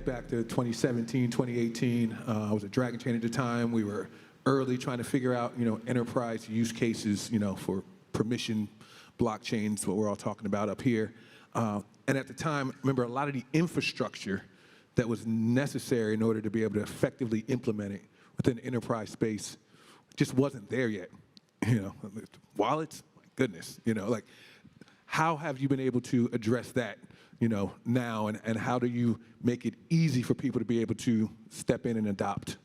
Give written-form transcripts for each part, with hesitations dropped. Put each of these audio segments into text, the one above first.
back to 2017, 2018. I was at Dragon Chain at the time. We were early trying to figure out, enterprise use cases, for permission blockchains, what we're all talking about up here. And at the time, remember, a lot of the infrastructure that was necessary in order to be able to effectively implement it within the enterprise space just wasn't there yet. Wallets, my goodness, how have you been able to address that, now, and how do you make it easy for people to be able to step in and adopt?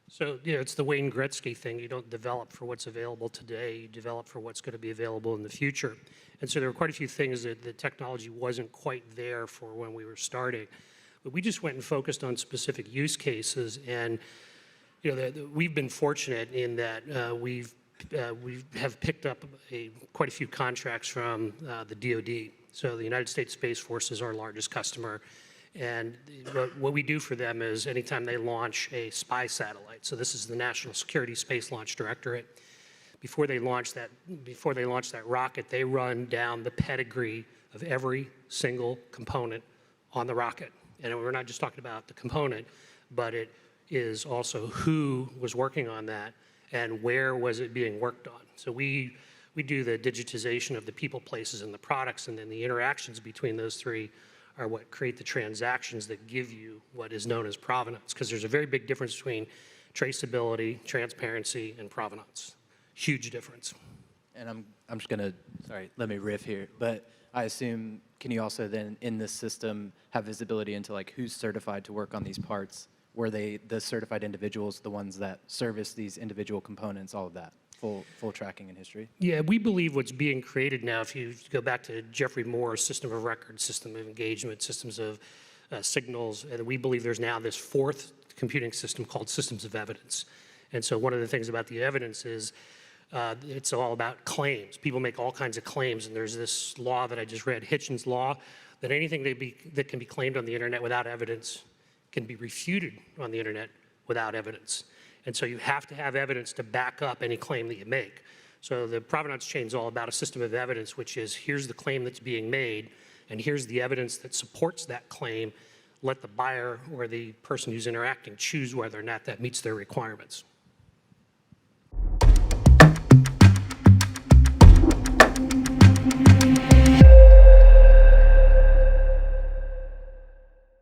So, it's the Wayne Gretzky thing. You don't develop for what's available today. You develop for what's going to be available in the future. And so there were quite a few things that the technology wasn't quite there for when we were starting. But we just went and focused on specific use cases. And, we've been fortunate in that we have picked up quite a few contracts from the DoD. So the United States Space Force is our largest customer. And what we do for them is anytime they launch a spy satellite, so this is the National Security Space Launch Directorate, before they launch that rocket, they run down the pedigree of every single component on the rocket. And we're not just talking about the component, but it is also who was working on that and where was it being worked on. So we do the digitization of the people, places, and the products, and then the interactions between those three are what create the transactions that give you what is known as provenance, because there's a very big difference between traceability, transparency, and provenance. Huge difference. And I'm just gonna, sorry, let me riff here, but I assume, can you also then in this system have visibility into like who's certified to work on these parts? Were they the certified individuals, the ones that service these individual components, all of that? Full tracking and history? Yeah, we believe what's being created now, if you go back to Jeffrey Moore's system of record, system of engagement, systems of signals, and we believe there's now this fourth computing system called systems of evidence. And so one of the things about the evidence is it's all about claims. People make all kinds of claims, and there's this law that I just read, Hitchens' law, that anything that can be claimed on the internet without evidence can be refuted on the internet without evidence. And so you have to have evidence to back up any claim that you make. So the provenance chain is all about a system of evidence, which is here's the claim that's being made, and here's the evidence that supports that claim. Let the buyer or the person who's interacting choose whether or not that meets their requirements.